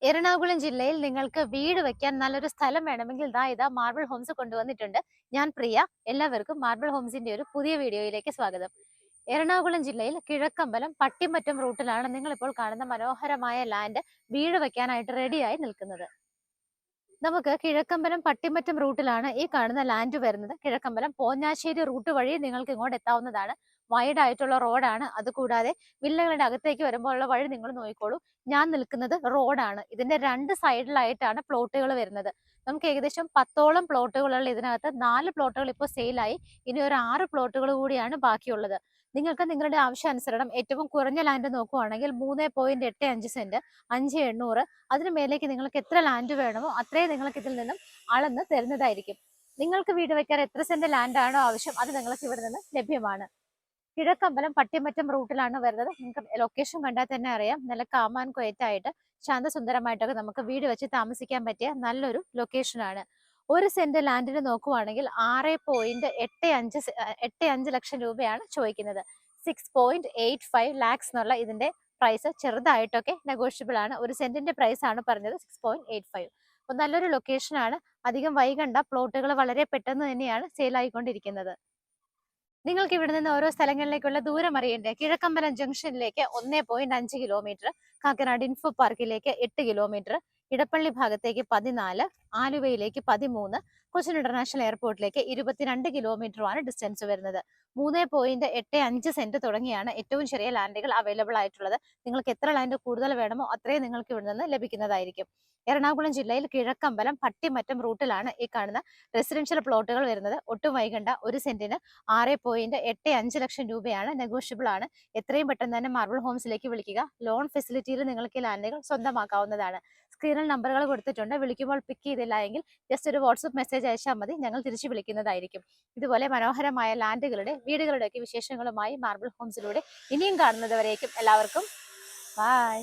എറണാകുളം ജില്ലയിൽ നിങ്ങൾക്ക് വീട് വെക്കാൻ നല്ലൊരു സ്ഥലം വേണമെങ്കിൽ ഇതാ മാർബിൾ ഹോംസ് കൊണ്ടുവന്നിട്ടുണ്ട്. ഞാൻ പ്രിയ. എല്ലാവർക്കും മാർബിൾ ഹോംസിന്റെ ഒരു പുതിയ വീഡിയോയിലേക്ക് സ്വാഗതം. എറണാകുളം ജില്ലയിൽ കിഴക്കമ്പലം പട്ടിമറ്റം റൂട്ടിലാണ് നിങ്ങൾ ഇപ്പോൾ കാണുന്ന മനോഹരമായ ലാൻഡ് വീട് വെക്കാനായിട്ട് റെഡിയായി നിൽക്കുന്നത്. നമുക്ക് കിഴക്കമ്പലം പട്ടിമറ്റം റൂട്ടിലാണ് ഈ കാണുന്ന ലാൻഡ് വരുന്നത്. കിഴക്കമ്പലം പോഞ്ഞാശ്ശേരി റൂട്ട് വഴി നിങ്ങൾക്ക് ഇങ്ങോട്ട് എത്താവുന്നതാണ്. വൈഡ് ആയിട്ടുള്ള റോഡാണ്. അതുകൂടാതെ വില്ലകളുടെ അകത്തേക്ക് വരുമ്പോഴുള്ള വഴി നിങ്ങൾ നോക്കിക്കോളൂ. ഞാൻ നിൽക്കുന്നത് റോഡാണ്. ഇതിന്റെ രണ്ട് സൈഡിലായിട്ടാണ് പ്ലോട്ടുകൾ വരുന്നത്. നമുക്ക് ഏകദേശം 10ഓളം പ്ലോട്ടുകളുള്ള ഇതിനകത്ത് 4 പ്ലോട്ടുകൾ ഇപ്പോൾ സെയിലായി. ഇനി ഒരു 6 പ്ലോട്ടുകൾ കൂടിയാണ് ബാക്കിയുള്ളത്. നിങ്ങൾക്ക് നിങ്ങളുടെ ആവശ്യാനുസരണം ഏറ്റവും കുറഞ്ഞ ലാൻഡ് നോക്കുവാണെങ്കിൽ 3.85 സെന്റ്, 5,800. അതിന് മേലേക്ക് നിങ്ങൾക്ക് എത്ര ലാൻഡ് വേണമോ അത്രയും നിങ്ങൾക്ക് ഇതിൽ നിന്നും അളന്ന് തരുന്നതായിരിക്കും. നിങ്ങൾക്ക് വീട് വെക്കാൻ എത്ര സെന്റ് ലാൻഡ് ആണോ ആവശ്യം അത് നിങ്ങൾക്ക് ഇവിടെ നിന്ന് ലഭ്യമാണ്. കിഴക്കമ്പലം പട്ടിമറ്റം റൂട്ടിലാണ് വരുന്നത്. നിങ്ങൾക്ക് ലൊക്കേഷൻ കണ്ടാൽ തന്നെ അറിയാം. നല്ല കാമാൻ ക്വയറ്റായിട്ട് ശാന്തസുന്ദരമായിട്ടൊക്കെ നമുക്ക് വീട് വെച്ച് താമസിക്കാൻ പറ്റിയ നല്ലൊരു ലൊക്കേഷനാണ്. 1 സെന്റ് ലാൻഡിന് നോക്കുവാണെങ്കിൽ 6.85 ലക്ഷം രൂപയാണ് ചോദിക്കുന്നത്. 6.85 ലാക്സ് എന്നുള്ള ഇതിന്റെ പ്രൈസ് ചെറുതായിട്ടൊക്കെ നെഗോഷ്യബിൾ ആണ്. 1 സെന്റിന്റെ പ്രൈസ് ആണ് പറഞ്ഞത് 6.85. അപ്പൊ നല്ലൊരു ലൊക്കേഷനാണ്. അധികം വൈകണ്ട. പ്ലോട്ടുകൾ വളരെ പെട്ടെന്ന് തന്നെയാണ് സെയിൽ ആയിക്കൊണ്ടിരിക്കുന്നത്. നിങ്ങൾക്ക് ഇവിടെ നിന്ന് ഓരോ സ്ഥലങ്ങളിലേക്കുള്ള ദൂരം അറിയണ്ടേ? കിഴക്കമ്പലം ജംഗ്ഷനിലേക്ക് 1.5 കിലോമീറ്റർ, കാക്കനാട് ഇൻഫോ പാർക്കിലേക്ക് 8 കിലോമീറ്റർ, ഇടപ്പള്ളി ഭാഗത്തേക്ക് 14, ആലുവയിലേക്ക് 13, കൊച്ചിൻ ഇന്റർനാഷണൽ എയർപോർട്ടിലേക്ക് 22 കിലോമീറ്ററുമാണ് ഡിസ്റ്റൻസ് വരുന്നത്. 3.85 സെന്റ് തുടങ്ങിയാണ് ഏറ്റവും ചെറിയ ലാൻഡുകൾ അവൈലബിൾ ആയിട്ടുള്ളത്. നിങ്ങൾക്ക് എത്ര ലാൻഡ് കൂടുതൽ വേണമോ അത്രയും നിങ്ങൾക്ക് ഇവിടെ നിന്ന് ലഭിക്കുന്നതായിരിക്കും. എറണാകുളം ജില്ലയിൽ കിഴക്കമ്പലം പട്ടിമറ്റം റൂട്ടിലാണ് ഈ കാണുന്ന റെസിഡൻഷ്യൽ പ്ലോട്ടുകൾ വരുന്നത്. ഒട്ടും വൈകണ്ട. 1 സെന്റിന് 6.85 ലക്ഷം രൂപയാണ്. നെഗോഷ്യബിൾ ആണ്. എത്രയും പെട്ടെന്ന് തന്നെ മാർബിൾ ഹോംസിലേക്ക് വിളിക്കുക. ലോൺ ഫെസിലിറ്റിയിൽ നിങ്ങൾക്ക് ഈ ലാൻഡുകൾ സ്വന്തമാക്കാവുന്നതാണ്. സ്ക്രീനിൽ നമ്പറുകൾ കൊടുത്തിട്ടുണ്ട്. വിളിക്കുമ്പോൾ പിക്ക് ചെയ്തില്ല എങ്കിൽ ജസ്റ്റ് ഒരു വാട്സ്ആപ്പ് മെസ്സേജ് അയച്ചാൽ മതി. ഞങ്ങൾ തിരിച്ചു വിളിക്കുന്നതായിരിക്കും. ഇതുപോലെ മനോഹരമായ ലാൻഡുകളുടെ വീടുകളുടെയൊക്കെ വിശേഷങ്ങളുമായി മാർബിൾ ഹോംസിലൂടെ ഇനിയും കാണുന്നത് വരേക്കും എല്ലാവർക്കും ബൈ.